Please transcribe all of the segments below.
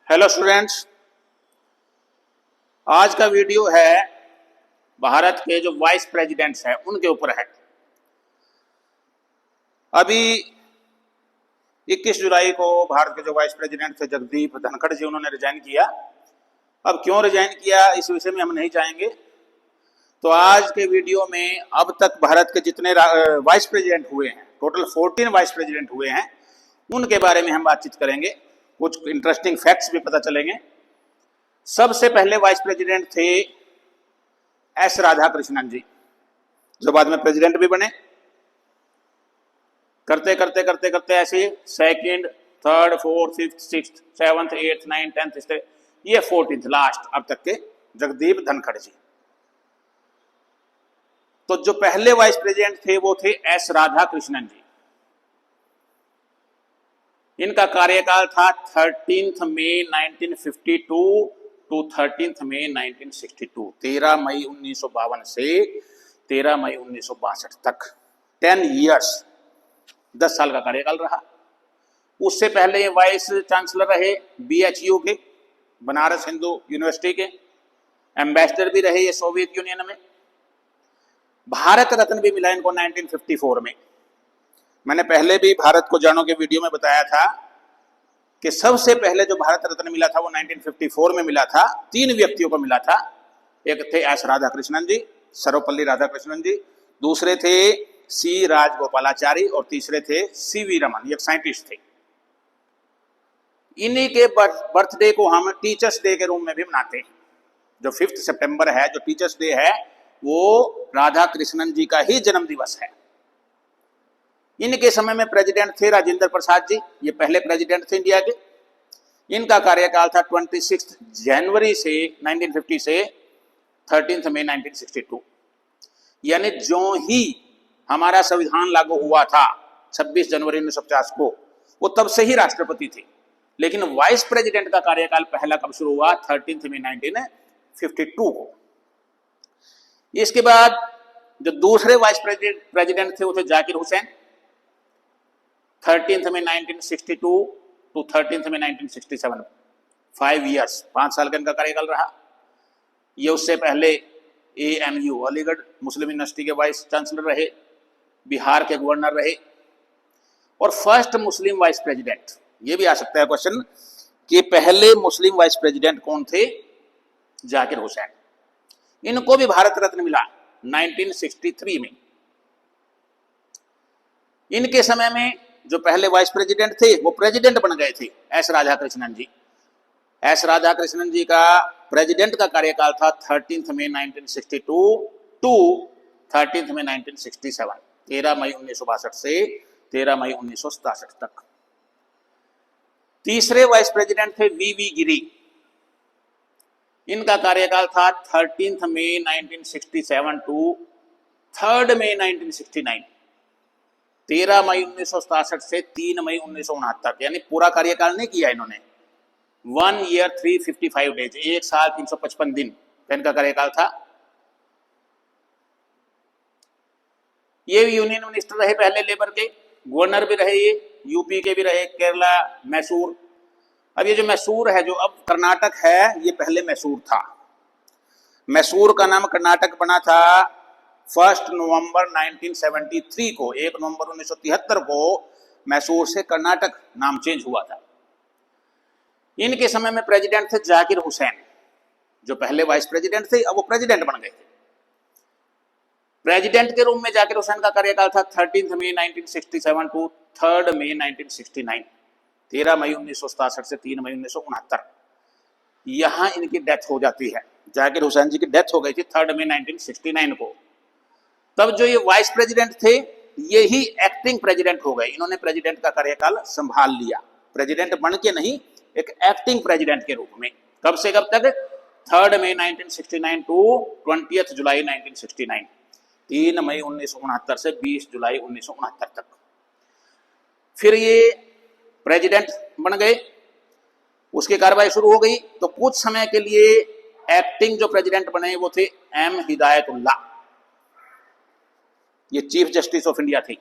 Hello students, आज का video है भारत के जो वाइस प्रेसिडेंट्स हैं उनके ऊपर है। अभी 21 जुलाई को भारत के जो वाइस प्रेसिडेंट थे जगदीप धनखड़ जी, उन्होंने रिजाइन किया। अब क्यों रिजाइन किया इस विषय में हम नहीं जाएंगे। तो आज के वीडियो में अब तक भारत के जितने वाइस प्रेसिडेंट हुए हैं, टोटल 14 वाइस प्रेसिडेंट हुए हैं, उनके बारे में हम बातचीत करेंगे। कुछ इंटरेस्टिंग फैक्ट्स भी पता चलेंगे। सबसे पहले वाइस प्रेसिडेंट थे एस राधाकृष्णन जी, जो बाद में प्रेसिडेंट भी बने। करते करते करते करते ऐसे second, third, fourth, fifth, sixth, seventh, eighth, ninth, tenth, ये 14th लास्ट अब तक के जगदीप धनखड़ जी। तो जो पहले वाइस प्रेसिडेंट थे वो थे एस राधाकृष्णन जी। इनका कार्यकाल था 13 मई 1952 टू 13 मई 1962, 13 मई 1952 से 13 मई 1962 तक 10 ईयर्स, 10 साल का कार्यकाल रहा। उससे पहले ये वाइस चांसलर रहे BHU के, बनारस हिंदू यूनिवर्सिटी के। एम्बेसडर भी रहे ये सोवियत यूनियन में। भारत रत्न भी मिला इनको 1954 में। मैंने पहले भी भारत को जानो के वीडियो में बताया था कि सबसे पहले जो भारत रत्न मिला था वो 1954 में मिला था। 3 व्यक्तियों को मिला था। एक थे एस राधाकृष्णन जी, सर्वपल्ली राधाकृष्णन जी, दूसरे थे सी राजगोपालाचारी और तीसरे थे CV रमन, एक साइंटिस्ट थे। इन्हीं के बर्थडे को हम टीचर्स डे के रूप में भी मनाते हैं। जो 5 सितंबर है, जो टीचर्स डे है, वो राधाकृष्णन जी का ही जन्म दिवस है। इनके समय में प्रेसिडेंट थे राजेंद्र प्रसाद जी, ये पहले प्रेसिडेंट थे इंडिया के। इनका कार्यकाल था 26 जनवरी से 1950 से 13 मई 1962। यानी जो ही हमारा संविधान लागू हुआ था 26 जनवरी 1950 को, वो तब से ही राष्ट्रपति थे। लेकिन वाइस प्रेसिडेंट का कार्यकाल पहला कब शुरू हुआ? 13 मई 1952 को। इसके बाद जो दूसरे वाइस प्रेसिडेंट थे वो थे जाकिर हुसैन, 13 मई 1962 टू 13 मई 1967, 5 ईयर्स, 5 साल का इनका कार्यकाल रहा। ये उससे पहले AMU अलीगढ़ मुस्लिम यूनिवर्सिटी के वाइस चांसलर रहे, बिहार के गवर्नर रहे, और फर्स्ट मुस्लिम वाइस प्रेसिडेंट। ये भी आ सकता है क्वेश्चन कि पहले मुस्लिम वाइस प्रेसिडेंट कौन थे? जाकिर हुसैन। इनको भी भारत रत्न मिला 1963 में। इनके समय में जो पहले वाइस प्रेसिडेंट थे वो प्रेसिडेंट बन गए थे, एस राधाकृष्णन जी। एस राधाकृष्णन जी का प्रेसिडेंट का कार्यकाल था 13 मई 1962 टू 13 मई 1967, 13 मई 1962 से 13 मई 1967 तक। तीसरे वाइस प्रेसिडेंट थे VV गिरी। इनका कार्यकाल था 13 मई 1967 टू 3 मई 1969, 13 मई 1967 से 3 मई 1969, यानी पूरा कार्यकाल नहीं किया इन्होंने। 1 ईयर 355 डेज, 1 साल 355 दिन का इनका कार्यकाल था। ये भी यूनियन मिनिस्टर रहे पहले, लेबर के गवर्नर भी रहे, ये यूपी के भी रहे, केरला, मैसूर। अब ये जो मैसूर है, जो अब कर्नाटक है, ये पहले मैसूर था। मैसूर का नाम कर्नाटक बना था 1 नवंबर 1973 को। 1 नवंबर 1973 को मैसूर से कर्नाटक नाम चेंज हुआ था। इनके समय में प्रेसिडेंट थे जाकिर हुसैन, जो पहले वाइस प्रेसिडेंट थे, अब वो प्रेसिडेंट बन गए थे। प्रेसिडेंट के रूप में जाकिर हुसैन का कार्यकाल था 13 मई 1967 टू 3 मई 1969, 13 मई 1967 से 3 मई 1969। यहां इनकी डेथ हो जाती है। जाकिर हुसैन जी की डेथ हो गई थी 3 मई 1969 को। तब जो ये वाइस प्रेसिडेंट थे, ये ही एक्टिंग प्रेसिडेंट हो गए। इन्होंने प्रेसिडेंट का कार्यकाल संभाल लिया, प्रेसिडेंट बन के नहीं, एक एक्टिंग प्रेसिडेंट के रूप में। कब से कब तक? 3 मई 1969 टू 20 जुलाई 1969, 3 मई 1969 से 20 जुलाई 1969 तक। फिर ये प्रेसिडेंट बन गए, उसकी कार्रवाई शुरू हो गई। तो कुछ समय के लिए एक्टिंग जो प्रेसिडेंट बने वो थे M हिदायतुल्लाह, ये चीफ जस्टिस ऑफ इंडिया थे।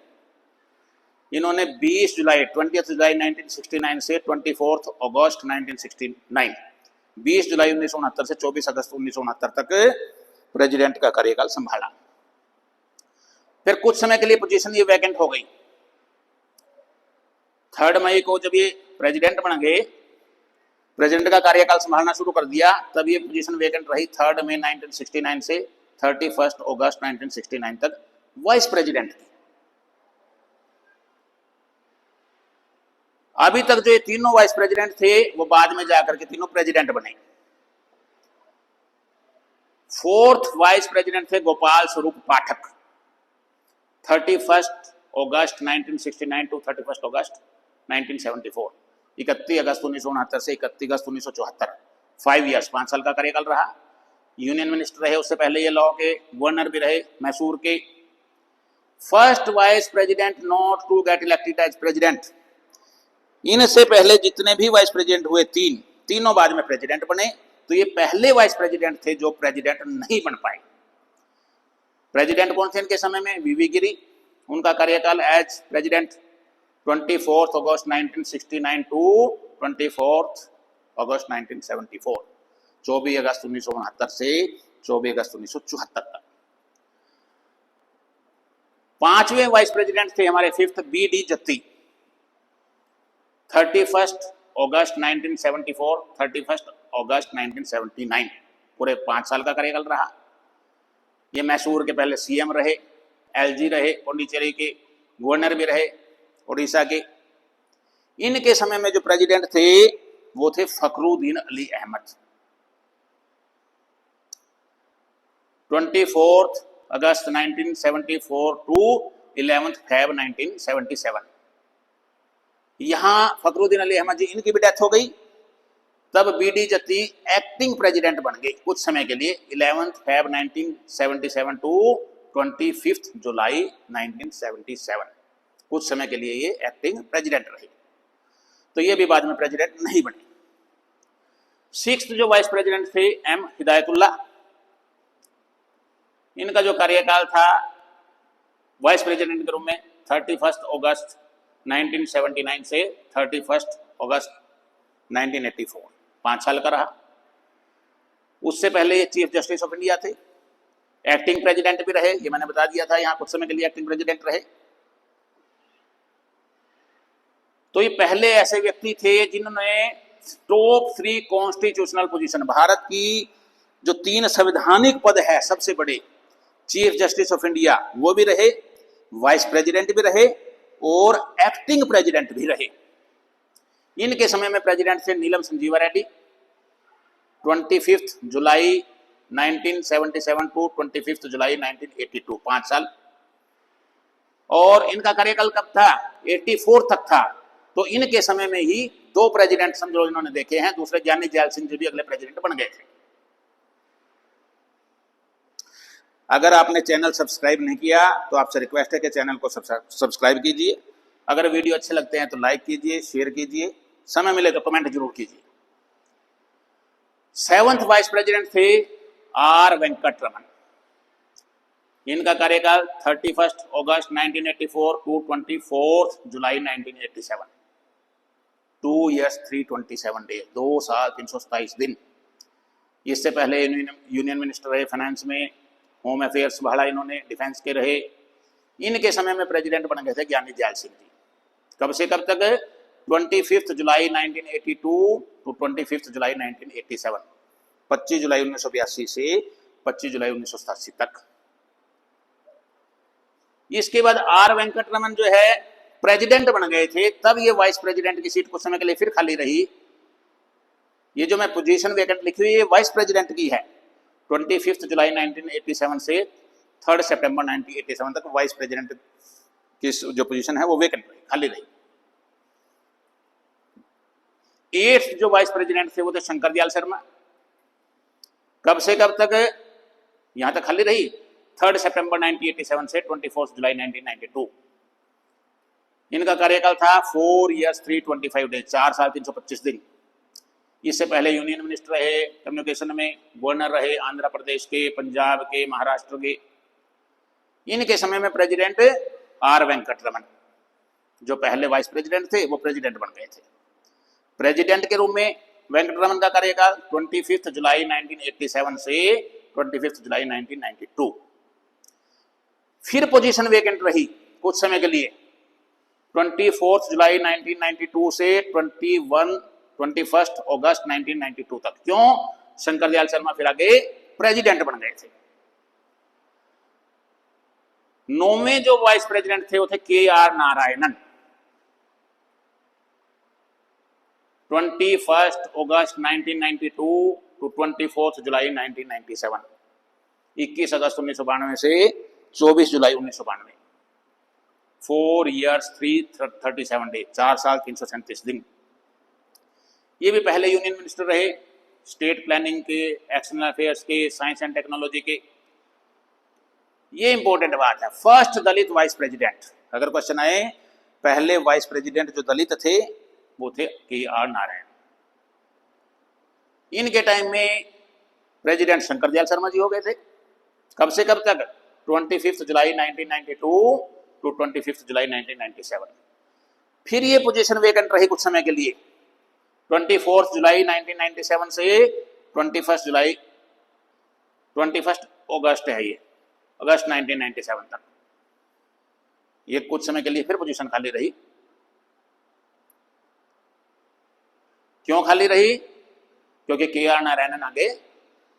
इन्होंने 20 जुलाई 20 जुलाई 1969 से 24 अगस्त 1969, 20 जुलाई 1969 से 24 अगस्त 1969 तक प्रेसिडेंट का कार्यकाल संभाला। फिर कुछ समय के लिए पोजीशन ये वैकेंट हो गई। 3 मई को जब ये प्रेसिडेंट बन गए, प्रेसिडेंट का कार्यकाल संभालना शुरू कर दिया, तब ये पोजीशन वैकेंट रही 3 मई 1969 से 31 अगस्त 1969 तक वाइस प्रेसिडेंट की। अभी तक जो ये तीनों वाइस प्रेसिडेंट थे वो बाद में जाकर के तीनों प्रेसिडेंट बने। 4th वाइस प्रेसिडेंट थे गोपाल स्वरूप पाठक, 31 अगस्त 1969 टू 31 अगस्त 1974, 31 अगस्त 1969 से 31 अगस्त 1974, 5 ईयर्स, 5 साल का कार्यकाल रहा। यूनियन मिनिस्टर रहे, उससे पहले ये लॉ के गवर्नर भी रहे मैसूर के। First vice president not to get elected as president. इनसे पहले जितने भी वाइस प्रेसिडेंट हुए, तीनों बाद में प्रेसिडेंट बने, तो ये पहले वाइस प्रेसिडेंट थे जो प्रेसिडेंट नहीं बन पाए। प्रेसिडेंट कौन थे इनके समय में? वीवी गिरी, उनका कार्यकाल एज प्रेसिडेंट 24 अगस्त 1969 टू 24 अगस्त 1974, 24 अगस्त 1969 से 24 अगस्त 1974 तक। 5वें वाइस प्रेसिडेंट थे हमारे 5th बी.डी. जत्ती, 31 अगस्त 1974, 31 अगस्त 1979, पूरे 5 साल का कार्यकाल रहा। ये मैसूर के पहले सीएम रहे, एलजी रहे, पौंडीचेरी के गवर्नर भी रहे, उड़ीसा के। इनके समय में जो प्रेसिडेंट थे वो थे फखरुद्दीन अली अहमद। 24 अगस्त 1974 टू 11 फरवरी 1977। यहां फखरुद्दीन अली अहमद जी, इनकी भी डेथ हो गई। तब बी.डी. जत्ती एक्टिंग प्रेसिडेंट बन गए कुछ समय के लिए, 11 फरवरी 1977 टू 25 जुलाई 1977, कुछ समय के लिए ये एक्टिंग प्रेसिडेंट रहे। तो ये भी बाद में प्रेसिडेंट नहीं बने। 6th जो वाइस प्रेसिडेंट थे एम हिदायतुल्ला, इनका जो कार्यकाल था वाइस प्रेसिडेंट के रूप में 31 अगस्त 1979 से 31 अगस्त 1984, 5 साल का रहा। उससे पहले ये चीफ जस्टिस ऑफ इंडिया थे, एक्टिंग प्रेसिडेंट भी रहे, ये मैंने बता दिया था, यहां कुछ समय के लिए एक्टिंग प्रेसिडेंट रहे। तो ये पहले ऐसे व्यक्ति थे जिन्होंने टॉप 3 कॉन्स्टिट्यूशनल पोजीशन, भारत की जो 3 संवैधानिक पद है सबसे बड़े, चीफ जस्टिस ऑफ इंडिया वो भी रहे, वाइस प्रेसिडेंट भी रहे और एक्टिंग प्रेसिडेंट भी रहे। इनके समय में प्रेसिडेंट थे नीलम संजीवा रेड्डी, 25 जुलाई 1977 टू 25 जुलाई 1982, 5 साल। और इनका कार्यकाल कब था? 84 तक था। तो इनके समय में ही 2 प्रेसिडेंट समझो इन्होंने देखे हैं। दूसरे ज्ञानी जैल सिंह जी भी अगले प्रेसिडेंट बन गए थे। अगर आपने चैनल सब्सक्राइब नहीं किया तो आपसे रिक्वेस्ट है कि चैनल को सब्सक्राइब कीजिए। अगर वीडियो अच्छे लगते हैं तो लाइक कीजिए, शेयर कीजिए, समय मिले तो कमेंट जरूर कीजिए। 7th वाइस प्रेसिडेंट थे आर वेंकटरमन, इनका कार्यकाल 31 अगस्त 1984 टू 24 जुलाई 1987, 2 years 327 days, 2 साल 327 दिन। इससे पहले यूनियन मिनिस्टर रहे फाइनेंस में, होम अफेयर्स संभाला इन्होंने, डिफेंस के रहे। इनके समय में प्रेसिडेंट बन गए थे ज्ञानी जैल सिंह जी। कब से कब तक? 25 जुलाई 1982 टू 25 जुलाई 1987, 25 जुलाई 1982 से 25 जुलाई 1987 तक। इसके बाद आर वेंकटरमन जो है प्रेसिडेंट बन गए थे, तब ये वाइस प्रेसिडेंट की सीट कुछ समय के लिए फिर खाली रही। ये जो मैं पोजीशन वैकेंट लिखी हुई है वाइस प्रेसिडेंट की है। 25 जुलाई 1987 से 3 सितंबर 1987 तक वाइस प्रेसिडेंट की जो पोजीशन है वो वैकेंट रही, खाली रही। 8th जो वाइस प्रेसिडेंट थे वो थे शंकर दयाल शर्मा। कब से कब तक? यहां तक खाली रही, 3 सितंबर 1987 से 24 जुलाई 1992। इनका कार्यकाल था 4 years 325 days, 4 साल 325 दिन। इससे पहले यूनियन मिनिस्टर रहे, कम्युनिकेशन में गवर्नर रहे, आंध्र प्रदेश के, पंजाब के, महाराष्ट्र के। इनके समय में प्रेसिडेंट आर वेंकटरमन। जो पहले वाइस प्रेसिडेंट थे वो प्रेसिडेंट बन गए थे। प्रेसिडेंट के रूप में वेंकटरमन का कार्यकाल 25 जुलाई 1987 से 25 जुलाई 1992। फिर पोजीशन वेकेंट रही कुछ समय के लिए 24 जुलाई 1992 से 21 अगस्त 1992 तक। क्यों? शंकर दयाल शर्मा फिर आगे प्रेसिडेंट बन गए थे। 9वें जो वाइस प्रेसिडेंट थे वो थे KR नारायणन। 21 अगस्त 1992 टू 24 जुलाई 1997। 21 अगस्त 1992 से 24 जुलाई 1992। 4 years 337 days, 4 साल 337 दिन। ये भी पहले यूनियन मिनिस्टर रहे, स्टेट प्लानिंग के, एक्सटर्नल अफेयर्स के, साइंस एंड टेक्नोलॉजी के। ये इंपॉर्टेंट बात है, फर्स्ट दलित वाइस प्रेसिडेंट। अगर क्वेश्चन आए पहले वाइस प्रेसिडेंट जो दलित थे वो थे KR नारायण। इनके टाइम में प्रेसिडेंट शंकर दयाल शर्मा जी हो गए थे। कब से कब तक? 25 जुलाई 1992 टू 25 जुलाई 1997। फिर ये पोजीशन वेकेंट रही कुछ समय के लिए 24 जुलाई 1997 से 21 अगस्त है ये, अगस्त 1997 तक। ये कुछ समय के लिए फिर पोजीशन खाली रही। क्यों खाली रही? क्योंकि KR नारायणन आगे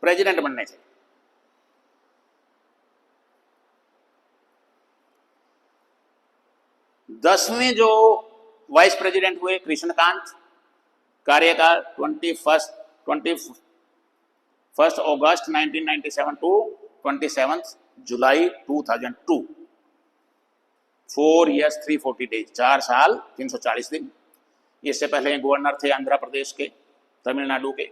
प्रेसिडेंट बनने थे। दसवें जो वाइस प्रेसिडेंट हुए कृष्णकांत, कार्यकाल 21 अगस्त 1997 टू 27 जुलाई 2002। 4 years 340 days, 4 साल 340 दिन। इससे पहले गवर्नर थे आंध्र प्रदेश के, तमिलनाडु के।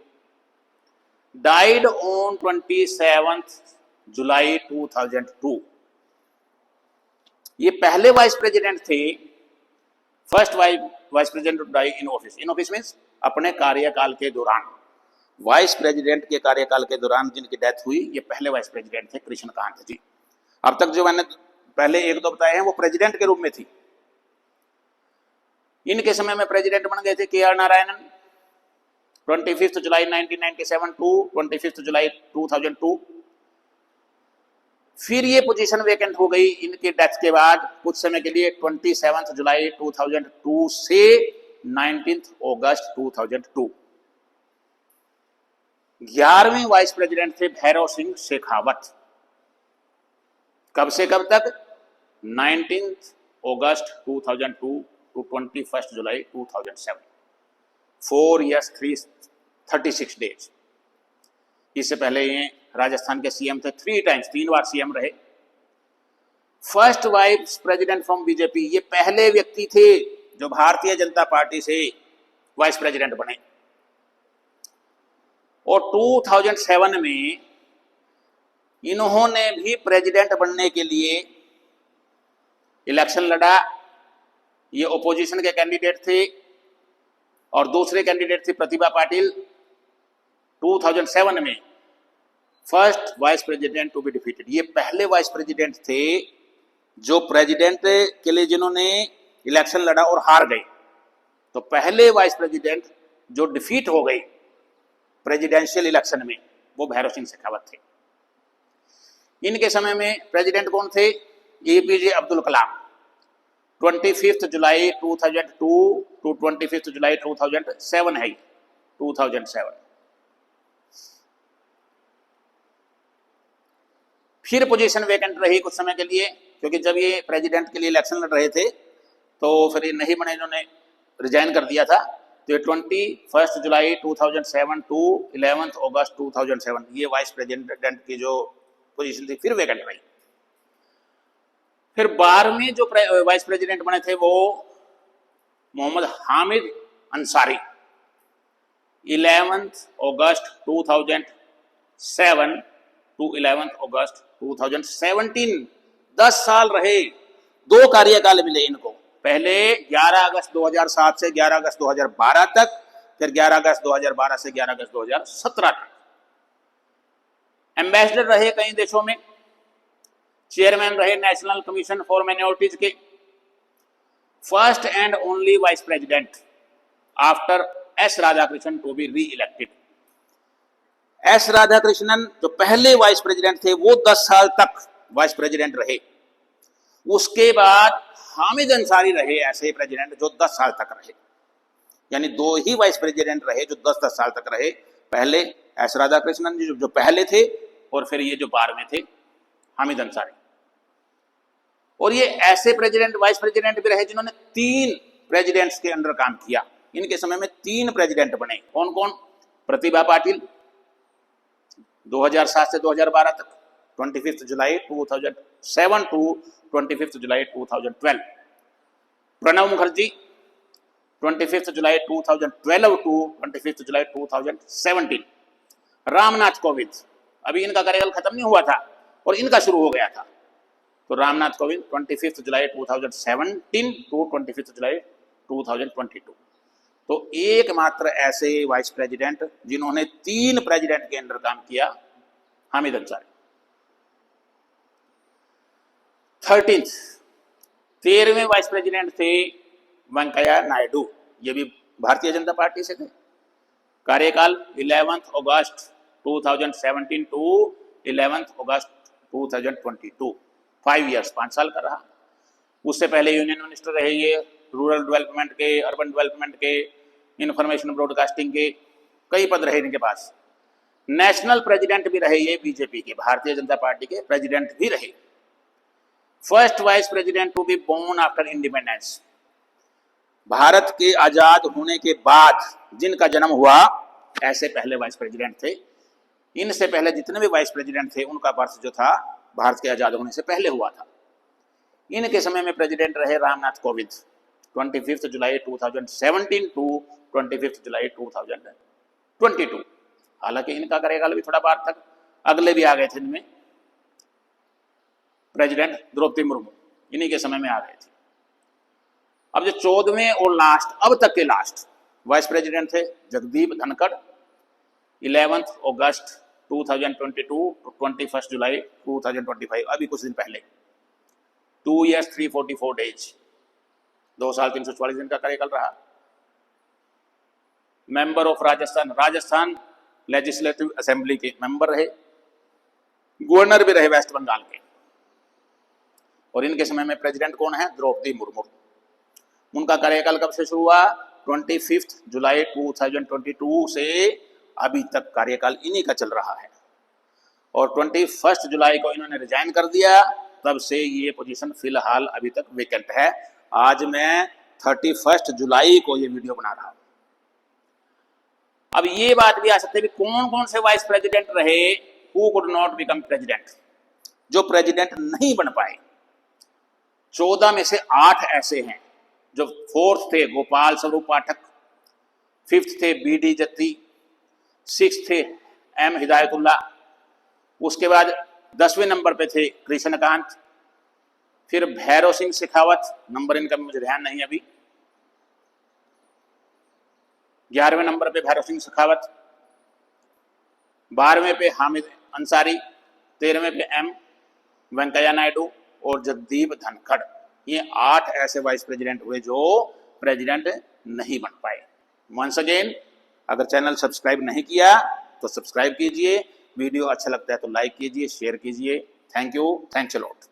Died on 27 July 2002। ये पहले वाइस प्रेसिडेंट थे, first vice president die in office. In office means अपने कार्यकाल के दौरान, वाइस प्रेसिडेंट के कार्यकाल के दौरान जिनकी डेथ हुई, ये पहले वाइस प्रेसिडेंट थे कृष्णकांत जी। अब तक जो मैंने पहले एक दो बताए हैं वो प्रेसिडेंट के रूप में थी। इनके समय में प्रेसिडेंट बन गए थे KR नारायणन 25 जुलाई 1997 टू 25 जुलाई 2002। फिर ये पोजीशन वेकेंट हो गई इनके डेथ के बाद कुछ समय के लिए 27 जुलाई 2002 से 19 अगस्त 2002। 11वें वाइस प्रेसिडेंट थे भैरव सिंह शेखावत। कब से कब तक? 19 अगस्त 2002 टू 21 जुलाई 2007। 4 years 336 days। इससे पहले ये राजस्थान के सीएम थे, 3 बार सीएम रहे। First vice president from BJP, ये पहले व्यक्ति थे जो भारतीय जनता पार्टी से वाइस प्रेसिडेंट बने। और 2007 में इन्होंने भी प्रेसिडेंट बनने के लिए इलेक्शन लड़ा। ये ओपोजिशन के कैंडिडेट थे और दूसरे कैंडिडेट थे प्रतिभा पाटिल। 2007 में first vice president to be defeated. ये पहले वाइस प्रेसिडेंट थे जो प्रेसिडेंट के लिए जिन्होंने इलेक्शन लड़ा और हार गए। तो पहले वाइस प्रेसिडेंट जो डिफीट हो गई प्रेसिडेंशियल इलेक्शन में वो भैरव सिंह शेखावत थे। इनके समय में प्रेसिडेंट कौन थे? APJ अब्दुल कलाम। 25 जुलाई 2002 टू 25 जुलाई 2007 है, 2007। फिर पोजीशन वेकेंट रही कुछ समय के लिए, क्योंकि जब ये प्रेसिडेंट के लिए इलेक्शन लड़ रहे थे तो फिर ये नहीं बने, इन्होंने रिजाइन कर दिया था। तो ये 21 जुलाई 2007 टू 11 अगस्त 2007 ये वाइस प्रेसिडेंट की जो पोजीशन थी फिर वेकेंट रही। फिर 12वें जो वाइस प्रेसिडेंट बने थे वो मोहम्मद हामिद अंसारी। 11 अगस्त 2007 टू 11 अगस्त 2017। 10 साल रहे, 2 कार्यकाल मिले इनको। पहले 11 अगस्त 2007 से 11 अगस्त 2012 तक, फिर 11 अगस्त 2012 से 11 अगस्त 2017 तक। एम्बेसडर रहे कई देशों में, चेयरमैन रहे नेशनल कमीशन फॉर माइनॉरिटीज के, first and only vice president after S Radhakrishnan to be reelected. S Radhakrishnan जो पहले वाइस प्रेसिडेंट थे वो 10 साल तक वाइस प्रेसिडेंट रहे। उसके बाद हामिद अंसारी रहे ऐसे प्रेसिडेंट जो 10 साल तक रहे, यानी दो ही वाइस प्रेसिडेंट रहे जो 10-10 साल तक रहे। पहले एस राधाकृष्णन जी जो पहले थे, और फिर ये जो बाद में थे हामिद अंसारी। और ये ऐसे प्रेसिडेंट वाइस प्रेसिडेंट भी रहे जिन्होंने 3 प्रेसिडेंट्स के अंडर काम किया। इनके समय में 3 प्रेसिडेंट बने। कौन कौन? प्रतिभा पाटिल 2007 से 2012 तक, 25 जुलाई 2007 टू 25 जुलाई 2012। प्रणब मुखर्जी 25 जुलाई 2012 टू 25 जुलाई 2017। रामनाथ कोविंद, अभी इनका कार्यकाल खत्म नहीं हुआ था और इनका शुरू हो गया था, तो रामनाथ कोविंद 25 जुलाई 2017 टू 25 जुलाई 2022। तो एकमात्र ऐसे वाइस प्रेसिडेंट जिन्होंने 3 प्रेसिडेंट के अंडर काम किया, हामिद अंसारी। 13वें वाइस प्रेसिडेंट थे वेंकैया नायडू, ये भी भारतीय जनता पार्टी से थे। कार्यकाल 11 अगस्त 2017 टू 11 अगस्त 2022, 5 ईयर्स, 5 साल का रहा। उससे पहले यूनियन मिनिस्टर रहे ये, रूरल डेवलपमेंट के, अर्बन डेवलपमेंट के, इंफॉर्मेशन ब्रॉडकास्टिंग के, कई पद रहे इनके पास। नेशनल प्रेसिडेंट भी रहे ये, बीजेपी के, भारतीय जनता पार्टी के प्रेसिडेंट भी रहे। First vice president to be born after independence, Bharat के आजाद होने के बाद जिनका जन्म हुआ, ऐसे पहले वाइस प्रेसिडेंट थे। इनसे पहले जितने भी वाइस प्रेसिडेंट थे उनका बर्थ जो था भारत के आजाद होने से पहले हुआ था। इनके समय में प्रेसिडेंट रहे रामनाथ कोविंद 25 जुलाई 2017 टू 25 जुलाई 2022। हालांकि इनका कार्यकाल भी थोड़ा बाद तक, अगले भी आ गए थे इनमें। प्रेसिडेंट द्रौपदी मुर्मू इन्हीं के समय में आ गए थे। अब जो 14वें और लास्ट, अब तक के लास्ट वाइस प्रेसिडेंट थे जगदीप धनखड़, 11 अगस्त 2022 टू 21 जुलाई 2025, अभी कुछ दिन पहले। 2 years 344 days, 2 साल 344 दिन का कार्यकाल रहा। Member of Rajasthan legislative assembly के मेंबर रहे। गवर्नर भी रहे वेस्ट बंगाल के। और इनके समय में प्रेसिडेंट कौन है? द्रौपदी मुर्मू। उनका कार्यकाल कब से शुरू हुआ? 25 जुलाई 2022 से अभी तक कार्यकाल इन्हीं का चल रहा है। और 21 जुलाई को इन्होंने रिजाइन कर दिया, तब से ये पोजीशन फिलहाल अभी तक वेकेंट है। आज मैं 31 जुलाई को ये वीडियो बना रहा हूं। अब ये बात भी आ सकती है कि कौन कौन से वाइस प्रेसिडेंट रहे who could not become president, जो प्रेसिडेंट नहीं बन पाए। 14 में से 8 ऐसे हैं। जो 4th थे गोपाल स्वरूप पाठक, 5th थे BD जत्ती, 6th थे M हिदायतुल्ला, उसके बाद 10वें नंबर पे थे कृष्णकांत, फिर भैरव सिंह शेखावत, नंबर इनका मुझे ध्यान नहीं अभी, 11वें नंबर पे भैरव सिंह शेखावत, 12वें पे हामिद अंसारी, 13वें पे M वेंकैया नायडू और जगदीप धनखड़। ये 8 ऐसे वाइस प्रेसिडेंट हुए जो प्रेसिडेंट नहीं बन पाए। वंस अगेन, अगर चैनल सब्सक्राइब नहीं किया तो सब्सक्राइब कीजिए, वीडियो अच्छा लगता है तो लाइक कीजिए, शेयर कीजिए। Thank you, thanks a lot.